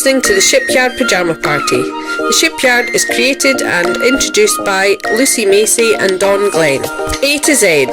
listening to the Shipyard Pyjama Party. The Shipyard is created and introduced by Lucy Macey and Don Glen. A to Z.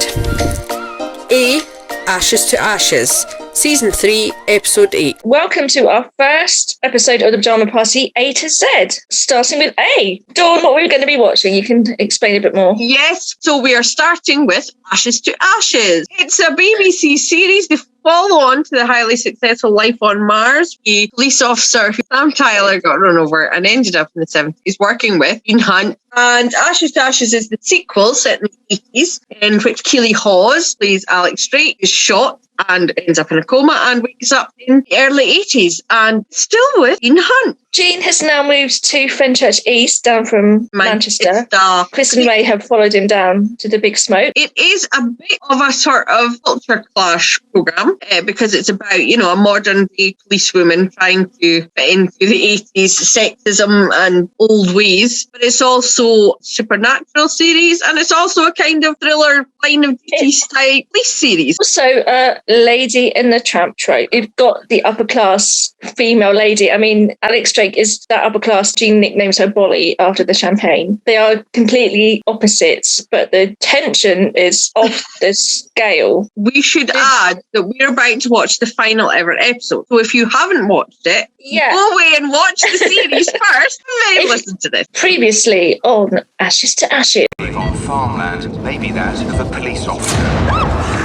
A. Ashes to Ashes. Season 3, Episode 8. Welcome to our first episode of the Pyjama Party, A to Z, starting with A. Dawn, what are we going to be watching? You can explain a bit more. Yes, so we are starting with Ashes to Ashes. It's a BBC series. They follow on to the highly successful Life on Mars. A police officer who Sam Tyler got run over and ended up in the 70s working with Dean Hunt. And Ashes to Ashes is the sequel set in the 80s, in which Keely Hawes plays Alex Drake, is shot and ends up in a coma and wakes up in the early 80s and still with Dean Hunt. Jean has now moved to Fenchurch East, down from Manchester. Chris and Ray have followed him down to the Big Smoke. It is a bit of a sort of culture clash programme because it's about, a modern day policewoman trying to fit into the 80s sexism and old ways. But it's also a supernatural series, and it's also a kind of thriller Line of Duty style police series. Also, Lady in the Tramp trope. You've got the upper class female lady. I mean, Alex Drake is that upper class. Jean nicknames her Bolly after the champagne. They are completely opposites, but the tension is off the scale. We should add that we're about to watch the final ever episode. So if you haven't watched it, go away and watch the series first, and then listen to this. Previously on Ashes to Ashes. On farmland, maybe that of a police officer.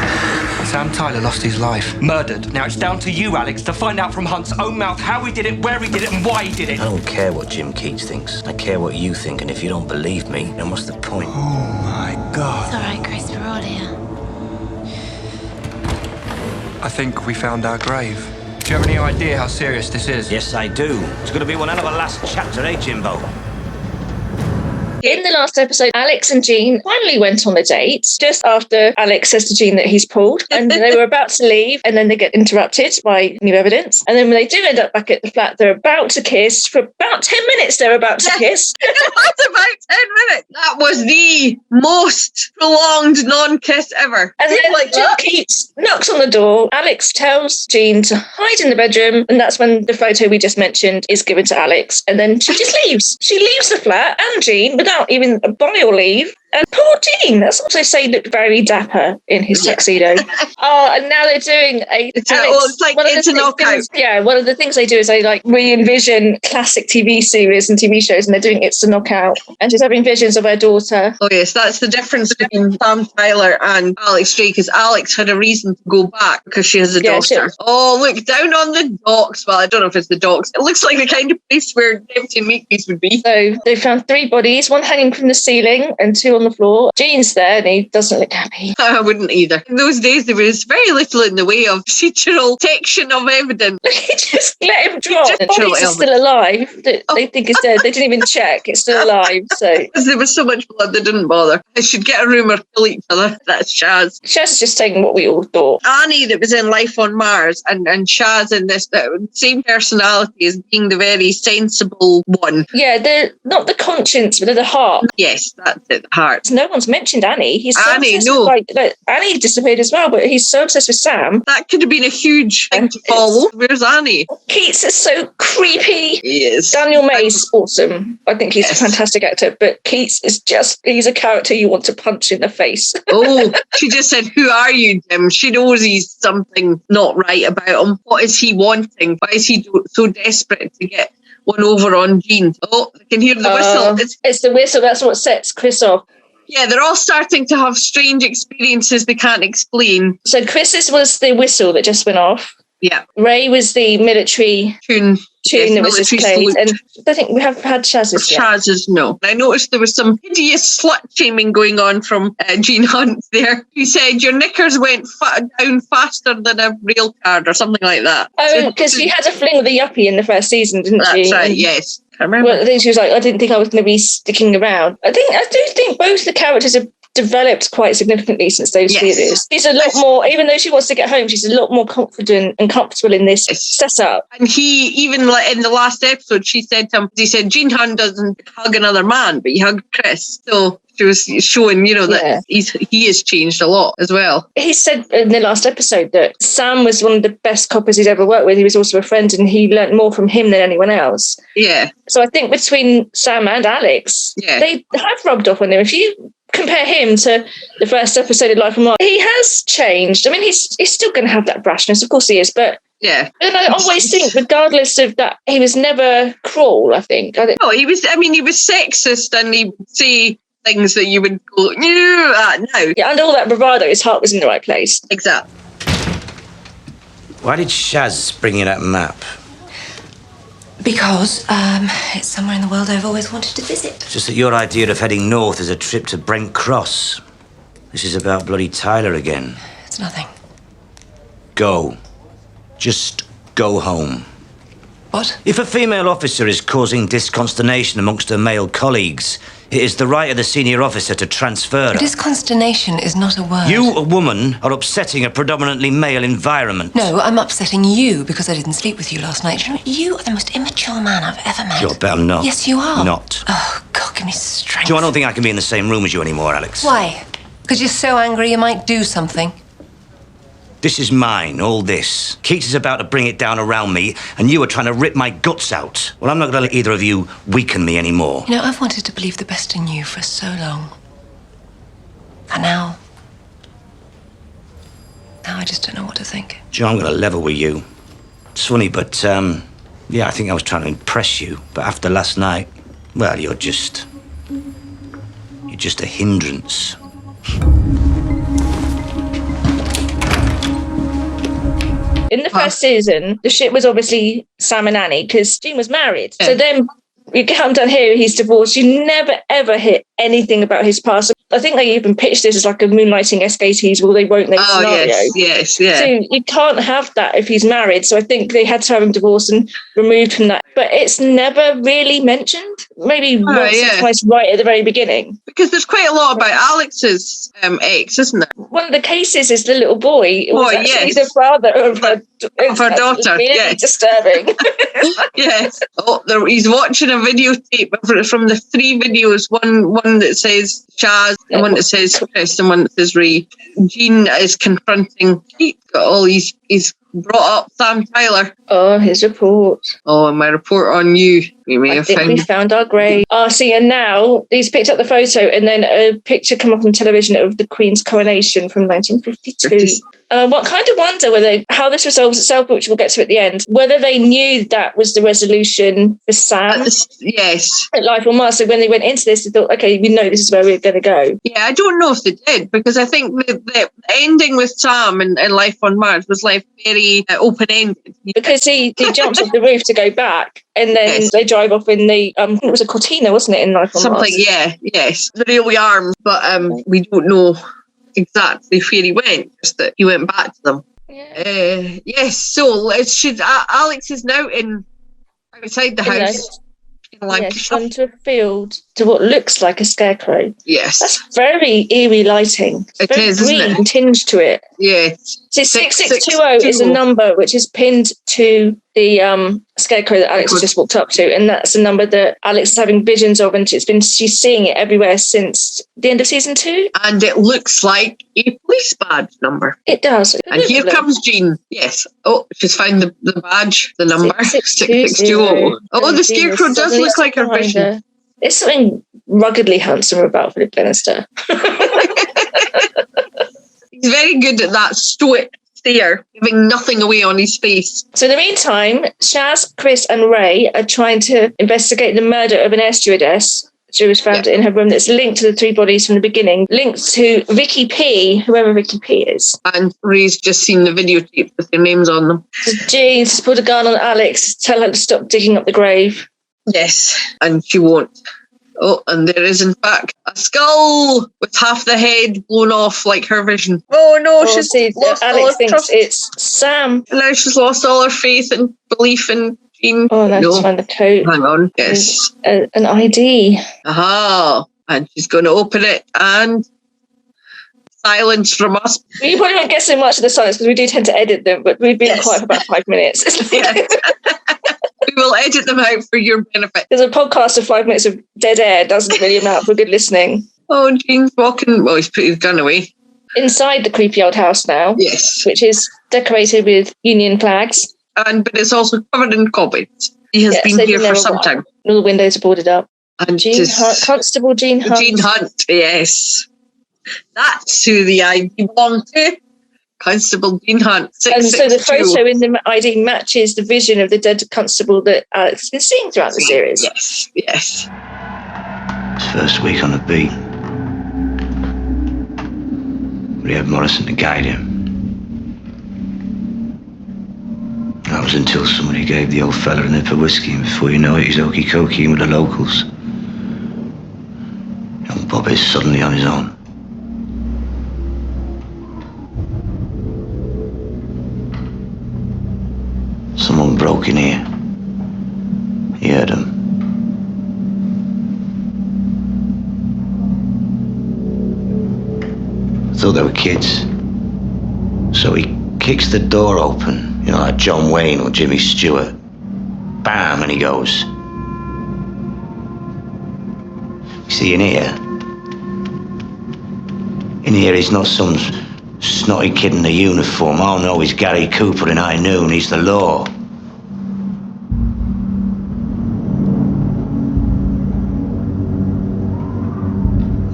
Sam Tyler lost his life. Murdered. Now it's down to you, Alex, to find out from Hunt's own mouth how he did it, where he did it, and why he did it. I don't care what Jim Keats thinks. I care what you think, and if you don't believe me, then what's the point? Oh my God. It's all right, Chris, we're all here. I think we found our grave. Do you have any idea how serious this is? Yes, I do. It's going to be one hell of a last chapter, eh, Jimbo? In the last episode, Alex and Jean finally went on a date just after Alex says to Jean that he's pulled, and they were about to leave, and then they get interrupted by new evidence. And then when they do end up back at the flat, they're about to kiss. For about 10 minutes, they're about to kiss. That's about 10 minutes. That was the most prolonged non-kiss ever. And then Jim Keats knocks on the door. Alex tells Jean to hide in the bedroom, and that's when the photo we just mentioned is given to Alex. And then she just leaves. She leaves the flat and Jean without even a buy or leave. And poor Dean, that's also saying, looked very dapper in his tuxedo. And now they're doing it's a knockout. Yeah, one of the things they do is they re-envision classic TV series and TV shows, and they're doing It's a Knockout. And she's having visions of her daughter. Oh yes, that's the difference between Sam Tyler and Alex Drake, is Alex had a reason to go back because she has a daughter. Oh, look, down on the docks. Well, I don't know if it's the docks. It looks like the kind of place where Deputy Makepeace would be. So they found 3 bodies, 1 hanging from the ceiling and 2 on the floor. Jean's there and he doesn't look happy. I wouldn't either. In those days, there was very little in the way of procedural detection of evidence. He just let him drop. The bodies are still alive. They think it's dead. They didn't even check. It's still alive. So there was so much blood, they didn't bother. They should get a room or kill each other. That's Shaz. Shaz is just saying what we all thought. Annie, that was in Life on Mars, and Shaz in this, same personality as being the very sensible one. Yeah, they're not the conscience, but they're the heart. Yes, that's it, the heart. No one's mentioned Annie. He's so Annie, obsessed no. with, Annie disappeared as well, but he's so obsessed with Sam. That could have been a huge thing to follow. Where's Annie? Keats is so creepy. He is. Daniel May's awesome. I think he's a fantastic actor, but Keats is he's a character you want to punch in the face. Oh, she just said, "Who are you, Jim?" She knows he's something not right about him. What is he wanting? Why is he so desperate to get one over on Jean? Oh, I can hear the whistle. It's the whistle. That's what sets Chris off. Yeah, they're all starting to have strange experiences they can't explain. So Chris's was the whistle that just went off. Yeah. Ray was the military tune that was just played. And I think we have had Shaz's yet. Shaz's, no. I noticed there was some hideous slut-shaming going on from Jean Hunt there. He said your knickers went down faster than a rail card or something like that. Oh, because she had a fling with a yuppie in the first season, didn't she? That's right, yes. I remember. Well, I think she was like, I didn't think I was going to be sticking around. I do think both the characters are developed quite significantly since those series. She's a lot more, even though she wants to get home, she's a lot more confident and comfortable in this setup. And he, even in the last episode, she said to him, he said, Gene Hunt doesn't hug another man, but he hugged Chris. So she was showing, that he has changed a lot as well. He said in the last episode that Sam was one of the best coppers he's ever worked with. He was also a friend and he learnt more from him than anyone else. Yeah. So I think between Sam and Alex, they have rubbed off on him. If you compare him to the first episode of Life on Mars, he has changed. I mean, he's still going to have that brashness. Of course he is, but and I always think, regardless of that, he was never cruel, I think. He was sexist and he'd say things that you would go, no. Yeah, and all that bravado, his heart was in the right place. Exactly. Why did Shaz bring you that map? Because it's somewhere in the world I've always wanted to visit. It's just that your idea of heading north is a trip to Brent Cross. This is about bloody Tyler again. It's nothing. Go. Just go home. What? If a female officer is causing disconsternation amongst her male colleagues, it is the right of the senior officer to transfer her. Disconsternation is not a word. You, a woman, are upsetting a predominantly male environment. No, I'm upsetting you because I didn't sleep with you last night. You are the most immature man I've ever met. You're better not. Yes, you are. Not. Oh, God, give me strength. I don't think I can be in the same room as you anymore, Alex. Why? Because you're so angry you might do something. This is mine, all this. Keats is about to bring it down around me, and you are trying to rip my guts out. Well, I'm not going to let either of you weaken me anymore. I've wanted to believe the best in you for so long. And now I just don't know what to think. Joe, I'm going to level with you. It's funny, but, I think I was trying to impress you. But after last night, well, you're just a hindrance. In the first season, the ship was obviously Sam and Annie because Gene was married. So then you come down here, he's divorced. You never, ever hear anything about his past. I think they even pitched this as like a moonlighting SKTs, will they, won't they scenario. Yes. So you can't have that if he's married. So I think they had to have him divorced and removed from that. But it's never really mentioned. Maybe once or twice right at the very beginning. Because there's quite a lot about Alex's ex, isn't there? One of the cases is the little boy. It was actually the father of her daughter. Really disturbing. Yes. He's watching a videotape from the 3 videos. One that says Chaz, and one that says Chris, and one that says Ray. Gene is confronting Pete. Got all he's brought up Sam Tyler. Oh, his report. Oh, and my report on you. We found our grave. And now he's picked up the photo, and then a picture come up on television of the Queen's coronation from 1952. What kind of wonder how this resolves itself, which we'll get to at the end, whether they knew that was the resolution for Sam. Yes. At Life on Mars. So when they went into this, they thought, okay, we know this is where we're going to go. Yeah, I don't know if they did, because I think the ending with Sam and Life on Mars was left very open-ended. Because he jumps off the roof to go back, and then they drive off in the, it was a Cortina, wasn't it, in Life on Mars? Yes. The railway arms, but we don't know exactly where he went, just that he went back to them. Yes, so Alex is now outside the house. Yes, onto a field to what looks like a scarecrow. Yes. That's very eerie lighting. It is, green, isn't it? Tinge to it. Yes. So 6620 is a number which is pinned to the scarecrow that Alex has just walked up to, and that's a number that Alex is having visions of, and she's seeing it everywhere since the end of season 2. And it looks like a police badge number. It does. And here comes Jean. Yes. Oh, she's found the badge, the number 6620. Oh, the scarecrow does look like her vision. There's something ruggedly handsome about Philip Glenister. He's very good at that stoic stare, giving nothing away on his face. So in the meantime, Shaz, Chris and Ray are trying to investigate the murder of an air stewardess. She was found in her room that's linked to the 3 bodies from the beginning, linked to Vicky P, whoever Vicky P is. And Ray's just seen the videotape with their names on them. So Jean's put a gun on Alex, tell her to stop digging up the grave. Yes, and she won't. Oh, and there is in fact a skull with half the head blown off like her vision. Oh no, she's lost Alex all her thinks trust. It's Sam. And now she's lost all her faith and belief in Jean. Oh, now she's found the coat. Hang on, yes. An ID. Aha, and she's going to open it, and silence from us. Well, you probably won't get so much of the silence because we do tend to edit them, but we've been quiet for about 5 minutes. Yes. We will edit them out for your benefit. Because a podcast of 5 minutes of dead air doesn't really amount for good listening. Oh, Gene's walking. Well, he's put his gun away. Inside the creepy old house now. Yes. Which is decorated with Union flags. But it's also covered in cobwebs. He has been here for some time. All the windows are boarded up. And Constable Gene Hunt. Gene Hunt, yes. That's who the ID belonged to. Constable Gene Hunt. And so the photo in the ID matches the vision of the dead constable that Alex has been seeing throughout the series. Yes, yes. His first week on the beat. We had Morrison to guide him. That was until somebody gave the old fella a nip of whiskey, and before you know it, he's okey-cokeying with the locals. Young Bob is suddenly on his own. Someone broke in here. He heard him. Thought they were kids. So he kicks the door open, you know, like John Wayne or Jimmy Stewart. Bam, and he goes. You see, in here he's not some snotty kid in a uniform. Oh no, he's Gary Cooper in High Noon. He's the law.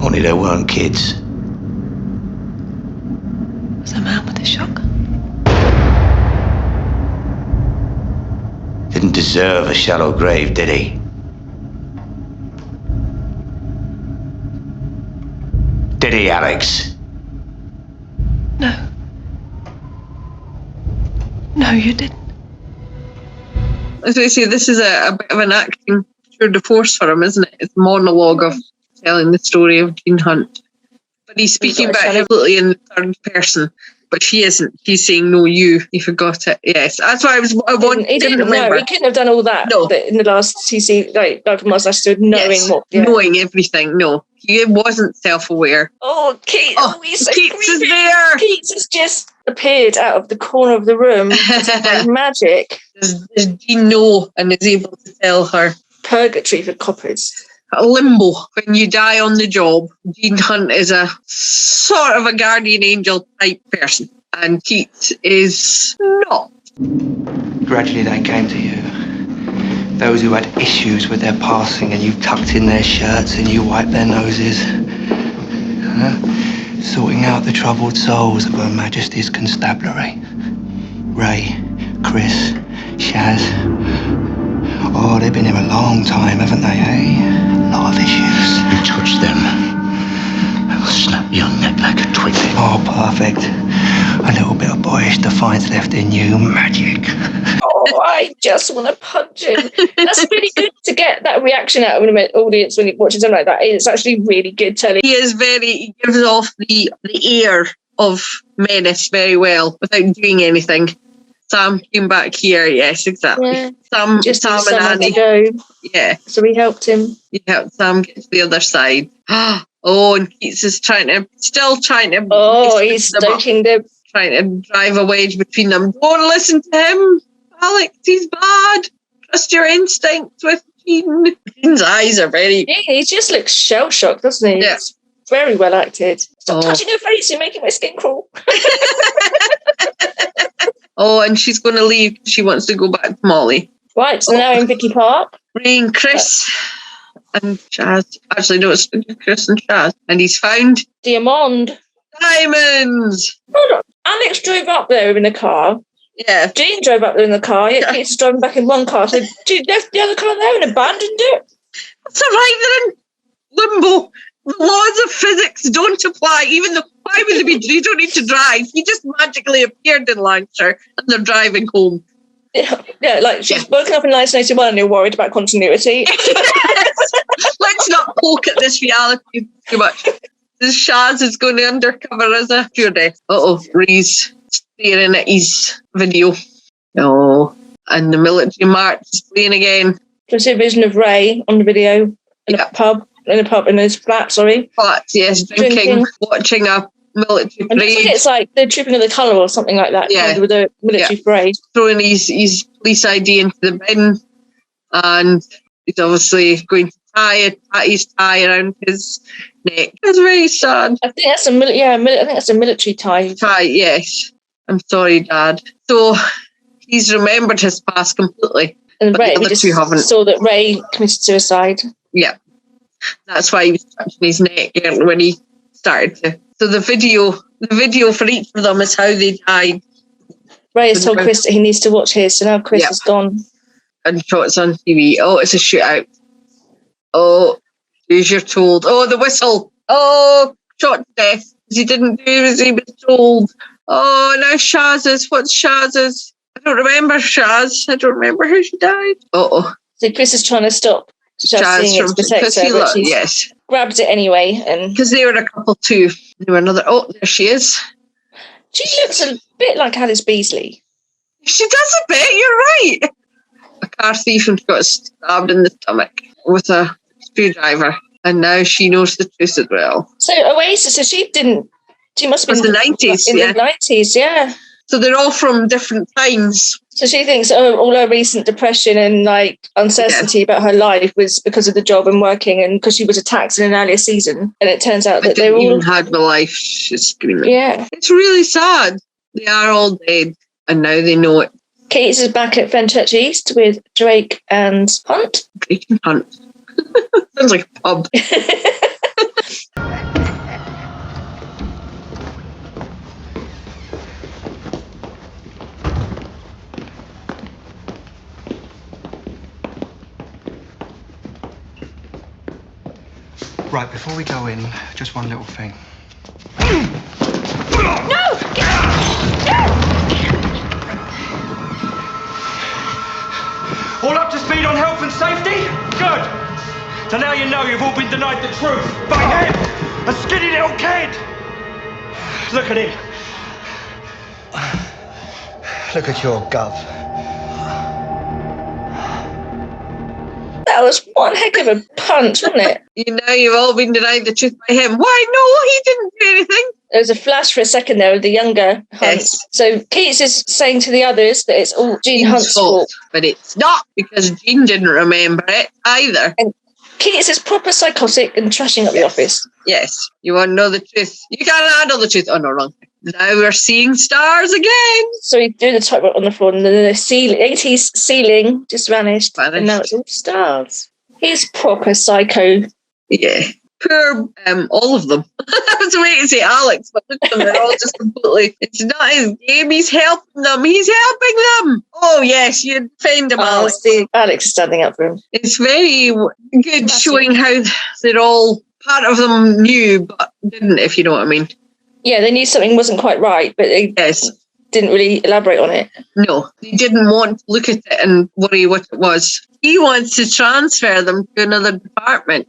Only they weren't kids. Was a man with a shotgun? Didn't deserve a shallow grave, did he? Did he, Alex? No. No, you didn't. As I say, this is a bit of an acting tour de force for him, isn't it? It's a monologue of telling the story of Gene Hunt. But he's speaking about heavily in the third person. But she isn't. She's saying, no, you forgot it. Yes, that's why He didn't remember. He couldn't have done all that in the last TC, like from us, I stood knowing what. Yeah. Knowing everything. No, he wasn't self-aware. Oh, Keats. Oh, he's so Keats creepy. is there. Keats has just appeared out of the corner of the room. Like magic. Does Jean know and is able to tell her? Purgatory for coppers. A limbo. When you die on the job, Gene Hunt is a sort of a guardian angel type person. And Keats is not. Gradually they came to you. Those who had issues with their passing, and you tucked in their shirts and you wiped their noses. Sorting out the troubled souls of Her Majesty's Constabulary. Ray, Chris, Shaz. Oh, they've been here a long time, haven't they, eh? A lot of issues. You touch them, I'll snap your neck like a twig. Oh, perfect. A little bit of boyish defiance left in you. Magic. Oh, I just want to punch him. That's really good to get that reaction out of an audience when you watch something like that. It's actually really good telling. He gives off the air of menace very well without doing anything. Sam came back here, yes, exactly. Yeah. Sam and Annie. Go. Yeah. So we helped him. He helped Sam get to the other side. Oh, and Keats is still trying to. Oh, he's stoking them. Trying to drive a wedge between them. Don't listen to him, Alex. He's bad. Trust your instincts with Gene. Gene's eyes are very. He just looks shell shocked, doesn't he? Yeah. It's very well acted. Stop touching her face. You're making my skin crawl. Oh, and she's going to leave. She wants to go back to Molly. Right, so now in Vicky Park. Ray and Chris and Chaz. Actually, no, it's Chris and Chaz. And he's found Diamond. Diamonds. Hold on. Alex drove up there in the car. Yeah. Jean drove up there in the car. Yeah, Keats driving back in one car. So Jean left the other car there and abandoned it. That's all right. They're in limbo. The laws of physics don't apply. Even though, why would they be? You don't need to drive. He just magically appeared in Lancashire and they're driving home. Yeah, like she's woken up in 1981 and you're worried about continuity. Let's not poke at this reality too much. This Shaz is going to undercover as a purity. Ray's staring at his video. Oh, and the military march is playing again. Just a vision of Ray on the video in a pub. In his flat, sorry. Flat, yes, drinking, watching a military And I think parade, it's like the Trooping of the Colour or something like that, Yeah. kind of with a military parade. throwing his police ID into the bin, and he's obviously going to tie his tie around his neck. That's very sad. I think that's I think that's a military tie. Tie, yes. I'm sorry, Dad. So he's remembered his past completely. And But Ray, the we other just two haven't. saw that Ray committed suicide. Yeah. That's why he was touching his neck when he started to. So the video for each of them is how they died. Ray has told Chris that he needs to watch his, so now Chris is gone. And shots on TV. Oh, it's a shootout. Oh, as you're told. Oh, the whistle. Oh, shot to death. He didn't do as he was told. Oh, now Shaz's. What's Shaz's? I don't remember Shaz. I don't remember how she died. Oh, So Chris is trying to stop Shaz seeing it to protect her, but she's yes, grabbed it anyway. And because they were a couple too. They were another. Oh, there she is. she looks a bit like Alice Beasley. She does a bit. You're right. A car thief and got stabbed in the stomach with a screwdriver, and now she knows the truth as well. So Oasis. So she must have been the 90s. in the 90s. Yeah. So they're all from different times. So she thinks all her recent depression and like uncertainty about her life was because of the job and working, and because she was attacked in an earlier season. And it turns out that they all even had my life. She's screaming. Yeah. It's really sad. They are all dead, and now they know it. Keats is back at Fenchurch East with Drake and Hunt. Drake and Hunt. Sounds like a pub. Right, before we go in, just one little thing. No! All up to speed on health and safety? Good. So now you know you've all been denied the truth by him, a skinny little kid. Look at him. Look at your gov. That was one heck of a punch, wasn't it? You know, you've all been denied the truth by him. Why? No, he didn't do anything. There was a flash for a second there of the younger Hunt. Yes. So Keats is saying to the others that it's all Jean Hunt's fault. But it's not, because Jean didn't remember it either. And Keats is proper psychotic and trashing up the office. Yes. You want to know the truth. You can't handle the truth. Oh, no, wrong. Now we're seeing stars again. So he's doing the tightrope on the floor, and then the 80s ceiling just vanished. And now it's all stars. He's proper psycho. Yeah. Poor, all of them. I was waiting to say Alex, but look at them, they're all just completely, it's not his game, he's helping them. He's helping them. Oh, yes, you defend him, Alex. Alex is standing up for him. It's very good showing how they're all, part of them knew, but didn't, if you know what I mean. Yeah, they knew something wasn't quite right, but they didn't really elaborate on it. No, they didn't want to look at it and worry what it was. He wants to transfer them to another department.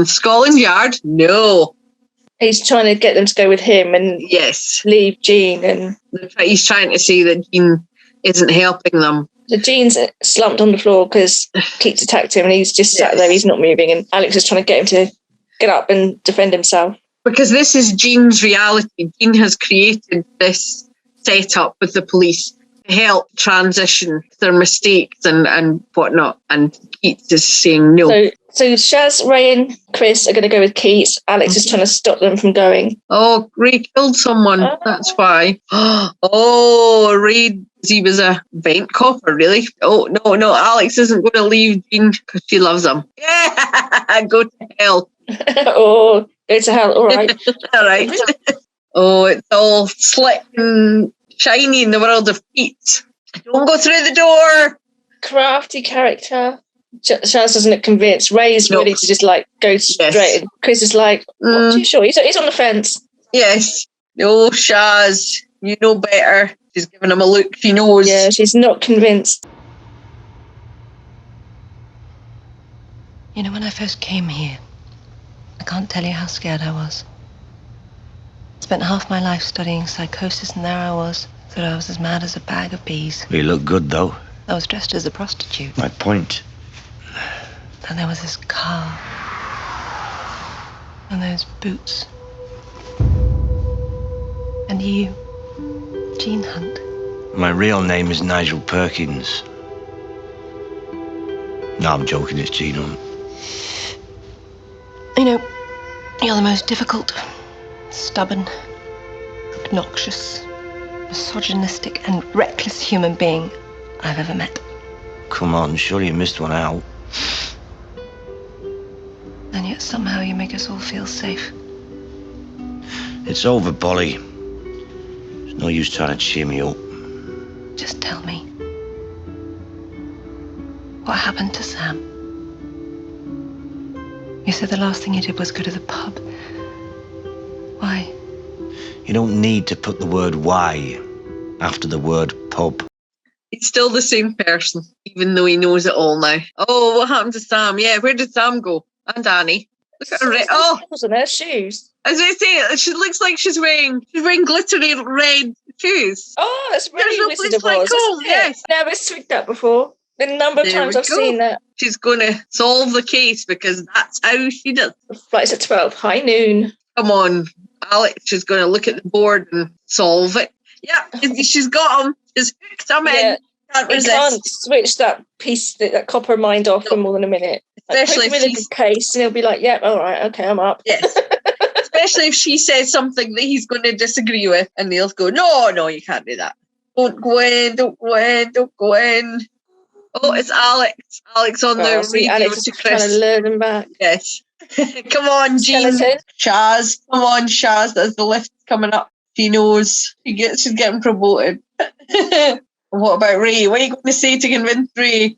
Scotland Yard? No. He's trying to get them to go with him and leave Jean. And he's trying to say that Jean isn't helping them. So Jean's slumped on the floor because Keats attacked him, and he's just sat there, he's not moving, and Alex is trying to get him to get up and defend himself. Because this is Jean's reality. Jean has created this setup with the police to help transition their mistakes and whatnot. And Keats is saying no. So Shaz, Ray and Chris are going to go with Keats. Alex is trying to stop them from going. Oh, Ray killed someone. That's why. Oh, Ray, he was a vent copper, really? Oh, no, Alex isn't going to leave Jean because she loves him. Yeah, go to hell. Oh, go to hell. All right. All right. Oh, it's all slick and shiny in the world of Keats. Don't go through the door. Crafty character. Shaz doesn't look convinced. Ray's ready to just go straight. And Chris is like, not too sure. He's on the fence. Yes. No, Shaz, you know better. She's giving him a look. She knows. Yeah, she's not convinced. You know, when I first came here, I can't tell you how scared I was. Spent half my life studying psychosis, and there I was. Thought I was as mad as a bag of peas. You look good, though. I was dressed as a prostitute. My point. And there was this car. And those boots. And you, Gene Hunt. My real name is Nigel Perkins. No, I'm joking, it's Gene Hunt. You know, you're the most difficult, stubborn, obnoxious, misogynistic, and reckless human being I've ever met. Come on, surely you missed one out. And yet somehow you make us all feel safe. It's over, Polly. There's no use trying to cheer me up. Just tell me. What happened to Sam? You said the last thing you did was go to the pub. Why? You don't need to put the word why after the word pub. He's still the same person, even though he knows it all now. Oh, what happened to Sam? Yeah, where did Sam go? And Annie. Look at her. Oh, on her shoes. as I say, she looks like she's wearing glittery red shoes. Oh, that's There's really no Wizard place of like Oz. home, yes. Never tweaked that before. The number of There times we I've go. seen that. She's going to solve the case because that's how she does. Flight's at 12, high noon. Come on, Alex is going to look at the board and solve it. Yeah, she's got him. She's hooked him in. Can't You resist. can't switch that piece, that copper mind off for more than a minute. Especially if with she's... a case, and he'll be like, "Yep, all right, okay, I'm up." Yes. Especially if she says something that he's going to disagree with, and he'll go, no, you can't do that. Don't go in, don't go in, don't go in. Oh, it's Alex. Alex on the radio Alex to is trying to Chris. lure them back. Yes. Come on, Jean. Skeleton. Shaz. Come on, Shaz. As the lift's coming up. She knows. She's getting promoted. What about Ray? What are you going to say to convince Ray?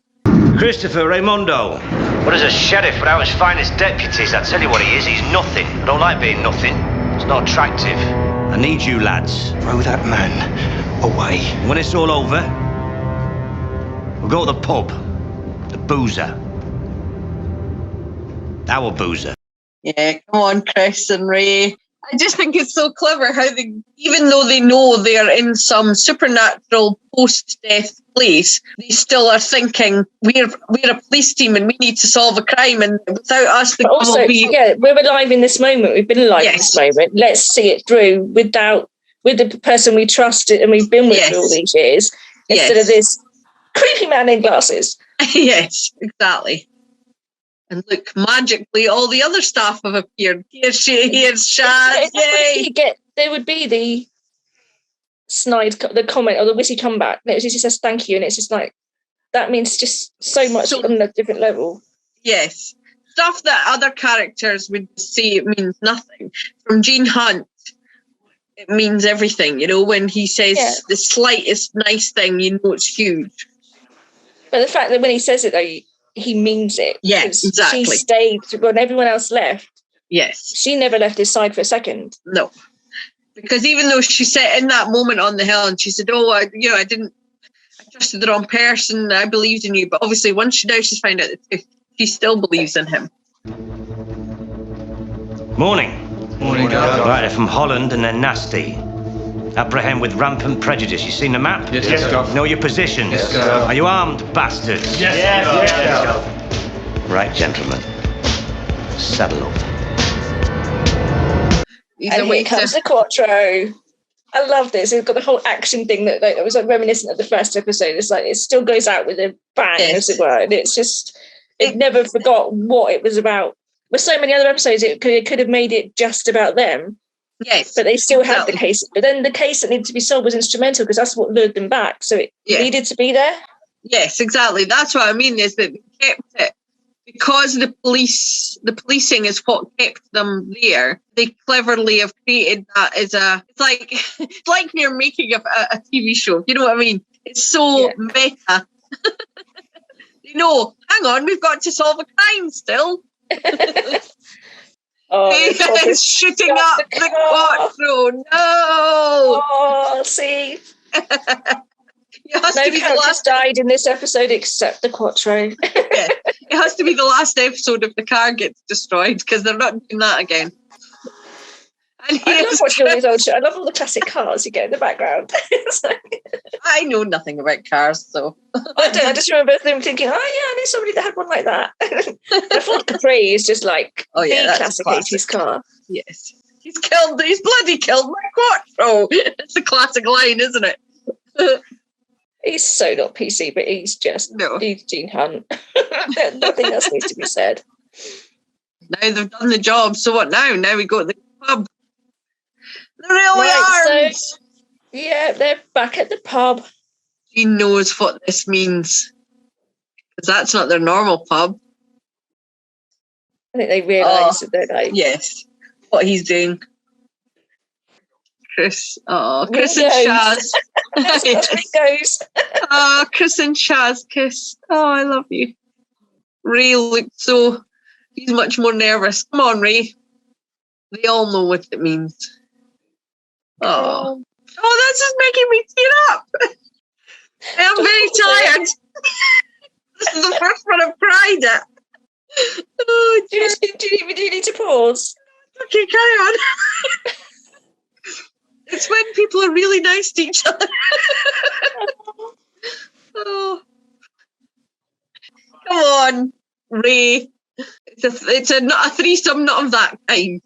Christopher Raimondo. What is a sheriff without his finest deputies? I tell you what he is, he's nothing. I don't like being nothing. It's not attractive. I need you lads. Throw that man away. When it's all over, we'll go to the pub. The boozer. Our boozer. Yeah, come on, Chris and Ray. I just think it's so clever how they, even though they know they are in some supernatural post-death place, they still are thinking we're a police team and we need to solve a crime, and without us, the Also, we're alive in this moment. We've been alive in this moment. Let's see it through with the person we trusted and we've been with for all these years, instead of this creepy man in glasses. Yes, exactly. And look, magically, all the other staff have appeared. Here's Shaz, yay! There would be the snide, the comment or the witty comeback. It just says thank you, and it's just like, that means just so much on a different level. Yes. Stuff that other characters would say it means nothing. From Gene Hunt, it means everything. You know, when he says the slightest nice thing, you know it's huge. But the fact that when he says it, though, he means it. Yes, exactly. She stayed when everyone else left. Yes. She never left his side for a second. No. Because even though she said in that moment on the hill and she said, I trusted the wrong person, I believed in you. But obviously once she's found out the truth, she still believes in him. Morning. Morning, Garth. Right, they're from Holland and they're nasty. Apprehend with rampant prejudice. You seen the map? Yes, sir. Know your positions? Yes, sir. Are you armed, bastards? Yes. Right, gentlemen. Saddle up. And here comes the Quattro. I love this. It's got the whole action thing that was reminiscent of the first episode. It's like it still goes out with a bang, as it were. And it's just, it never forgot what it was about. With so many other episodes, it could have made it just about them. Yes. But they still had the case. But then the case that needed to be solved was instrumental because that's what lured them back. So it needed to be there. Yes, exactly. That's what I mean, is that they kept it because the policing is what kept them there. They cleverly have created that as it's like you're making a TV show. You know what I mean? It's so meta. Hang on, we've got to solve a crime still. It's shooting up the Quattro. No. Oh, see. No characters died in this episode except the Quattro. It has to be the last episode if the car gets destroyed because they're not doing that again. And I love watching all these old shows. I love all the classic cars you get in the background. I know nothing about cars, so I don't. I just remember them thinking, "Oh yeah, I knew somebody that had one like that." The Ford Capri is just like the classic 80s car. Yes, He's bloody killed my quattro. It's a classic line, isn't it? He's so not PC, but he's Gene Hunt. Nothing else needs to be said. Now they've done the job, so what now? Now we go to the pub. The really arms! So, yeah, they're back at the pub. Gene knows what this means. Because that's not their normal pub. I think they realise that they're like... Yes, what he's doing. Chris. Oh, Chris and Windows. Shaz. That's where it goes. Oh, Chris and Shaz kiss. Oh, I love you. Ray looked so... He's much more nervous. Come on, Ray. They all know what it means. Oh, this is making me tear up. I'm very tired. This is the first one I've cried at. Oh, do you need to pause? Okay, carry on. It's when people are really nice to each other. Oh. Come on, Ray. It's not a threesome, not of that kind.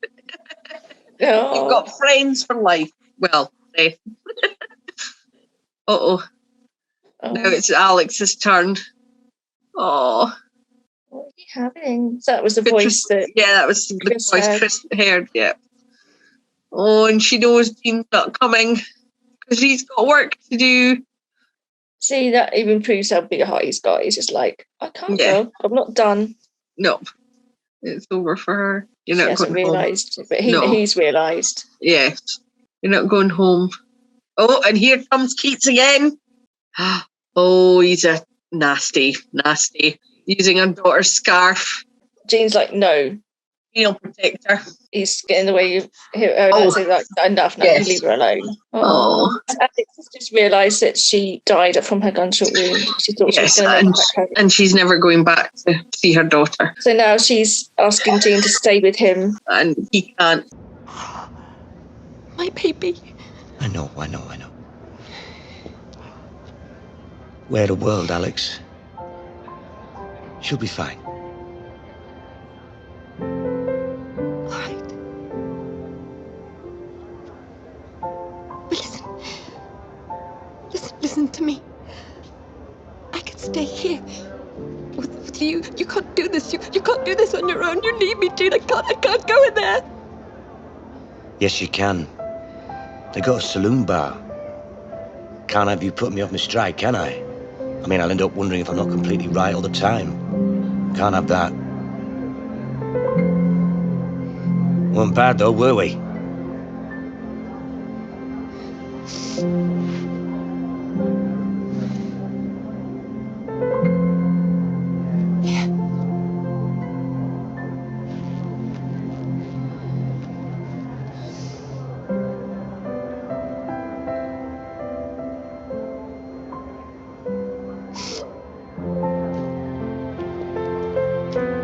Oh. You've got friends for life. Well, Seth. Now it's Alex's turn. Oh. What are you having? So that was the voice that... Yeah, that was the voice Chris heard, yeah. Oh, and she knows Jean's not coming because he's got work to do. See, that even proves how big a heart he's got. He's just like, I can't go. I'm not done. No. It's over for her. You're she not hasn't going realised, home. But he's realised. Yes. You're not going home. Oh, and here comes Keats again. Oh, he's a nasty. Using her daughter's scarf. Jean's like, no. He'll protect her. He's getting in the way of her. Like, enough now, you leave her alone. Oh. Alex has just realised that she died from her gunshot wound. She thought she was going to make it back home. And she's never going back to see her daughter. So now she's asking Jean to stay with him. And he can't. My baby. I know. Wear the world, Alex. She'll be fine. All right. But listen to me. I can stay here with you. You can't do this. You can't do this on your own. You need me, Jean. I can't go in there. Yes, you can. They got a saloon bar. Can't have you put me off my stride, can I? I mean, I'll end up wondering if I'm not completely right all the time. Can't have that. Weren't bad though, were we? Yeah.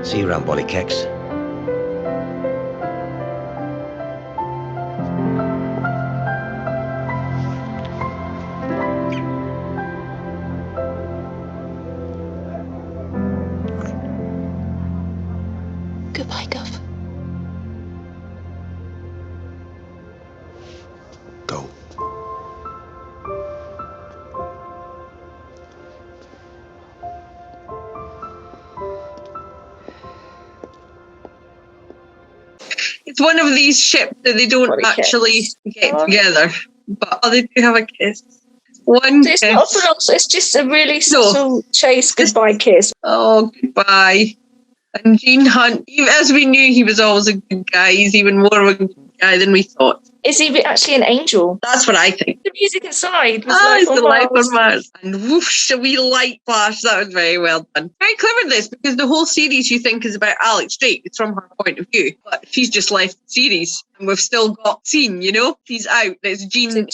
See you around, Bolly Keks. Goodbye, Gov. Go. It's one of these ships that they don't actually get together, but they do have a kiss. One it's kiss. Not it's just a really subtle chase goodbye kiss. Oh, goodbye. And Gene Hunt, as we knew, he was always a good guy. He's even more of a good guy than we thought. Is he actually an angel? That's what I think. The music inside was It's the life Mars. on Mars. And whoosh, a wee light flash. That was very well done. Very clever, this, because the whole series you think is about Alex Drake. It's from her point of view. But she's just left the series. And we've still got scene, She's out. It's Gene.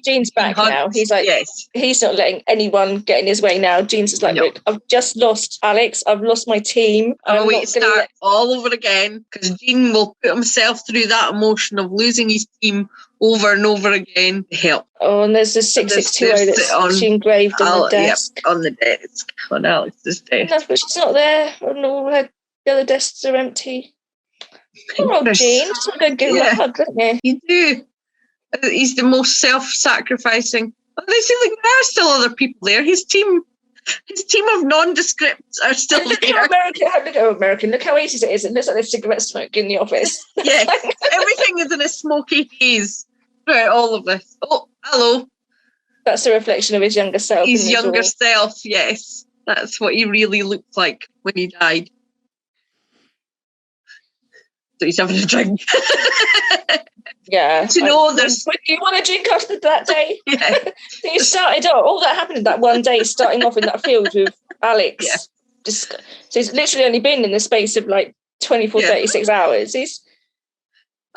Gene's back Hunt. now. He's like, yes. He's not letting anyone get in his way now. Gene's just like, look, I've just lost Alex. I've lost my team. I'm going to start all over again, because Gene will put himself through that emotion of losing his team over and over again to help. Oh, and there's the 6620 that's she engraved on the desk. Yep, on the desk, on Alex's desk. No, but she's not there, and all the other desks are empty. Poor old Chris. Gene. Just want to go give him a hug, don't you? You do. He's the most self-sacrificing. But they seem like there are still other people there. His team of nondescripts are still And look there. how American. Look how 80s it is. It looks like there's cigarette smoke in the office. Yeah, everything is in a smoky haze throughout all of this. Oh, hello. That's a reflection of his younger self. His in the younger door. self, yes. That's what he really looked like when he died. So he's having a drink. Yeah. To know there's... Do you want a drink after that day? Yeah. He started off, all that happened that one day, starting off in that field with Alex. Yeah. So he's literally only been in the space of like 24, 36 hours.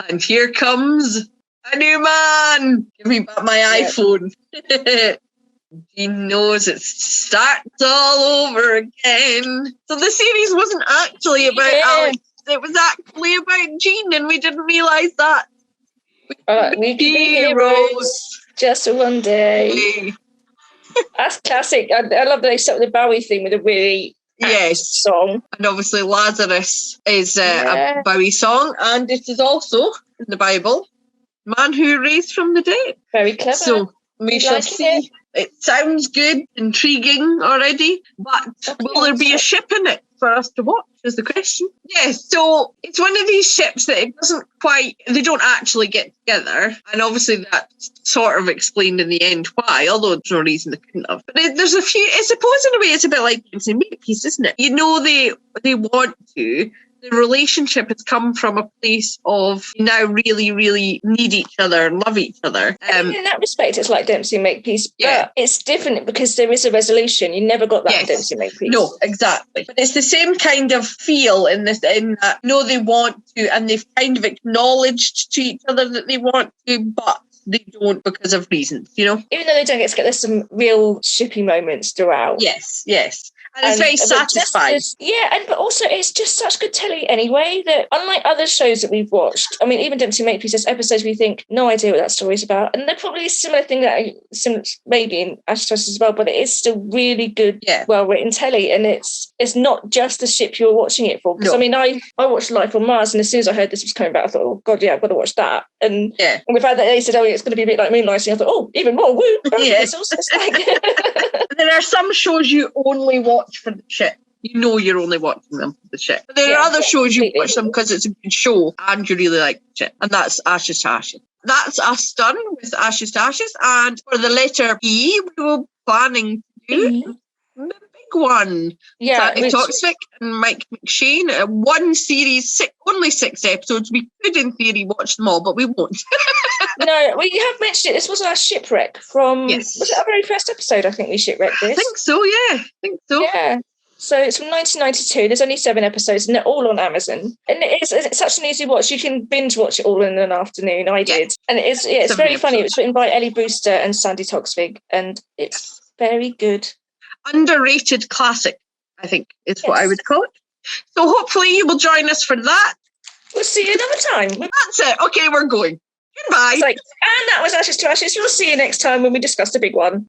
And here comes a new man. Give me back my iPhone. He knows it starts all over again. So the series wasn't actually about Alex. It was actually about Jean, and we didn't realise that. We can be heroes just for one day. That's classic. I love that they start with the Bowie theme with a really song. And obviously Lazarus is a Bowie song, and it is also in the Bible, man who raised from the dead. Very clever. So we shall see. It sounds good, intriguing already, but will there be a ship in it for us to watch is the question. Yes, so it's one of these ships that it doesn't quite, they don't actually get together. And obviously that's sort of explained in the end why, although there's no reason they couldn't have. But there's a few, I suppose in a way it's a bit like Macey and Makepeace, isn't it? You know they want to. The relationship has come from a place of now really, really need each other and love each other. In that respect, it's like Dempsey and Makepeace, but it's different because there is a resolution. You never got that in Dempsey and Makepeace. No, exactly. But it's the same kind of feel in that they want to, and they've kind of acknowledged to each other that they want to, but they don't because of reasons, you know? Even though they don't get together, there's some real shippy moments throughout. Yes. And it's very satisfying. But also it's just such good telly anyway that unlike other shows that we've watched, I mean, even Dempsey and Makepeace, there's episodes where you think, no idea what that story's about. And they're probably a similar thing maybe in Ashes as well, but it is still really good, well-written telly. And it's not just the ship you're watching it for. Because I mean, I watched Life on Mars, and as soon as I heard this was coming back, I thought, oh God, I've got to watch that. And with that they said, it's going to be a bit like Moonlighting, I thought, oh, even more, woo. It's like... There are some shows you only watch for the ship. You know you're only watching them for the ship. But there are other shows you watch them because it's a good show and you really like the ship. And that's Ashes to Ashes. That's us done with Ashes to Ashes. And for the letter E, we were planning to do the big one. Sandy Toxic and Mike McShane. One series, only 6 episodes. We could, in theory, watch them all, but we won't. No, we have mentioned it. This was our shipwreck from... Was it our very first episode, I think we shipwrecked this? I think so, yeah. Yeah. So it's from 1992. There's only 7 episodes, and they're all on Amazon. And it's such an easy watch. You can binge watch it all in an afternoon. I did. And it's very funny. It was written by Ellie Brewster and Sandy Toksvig, and it's very good. Underrated classic, I think, is what I would call it. So hopefully you will join us for that. We'll see you another time. That's it. Okay, we're going. Goodbye. And that was Ashes to Ashes. We'll see you next time when we discuss the big one.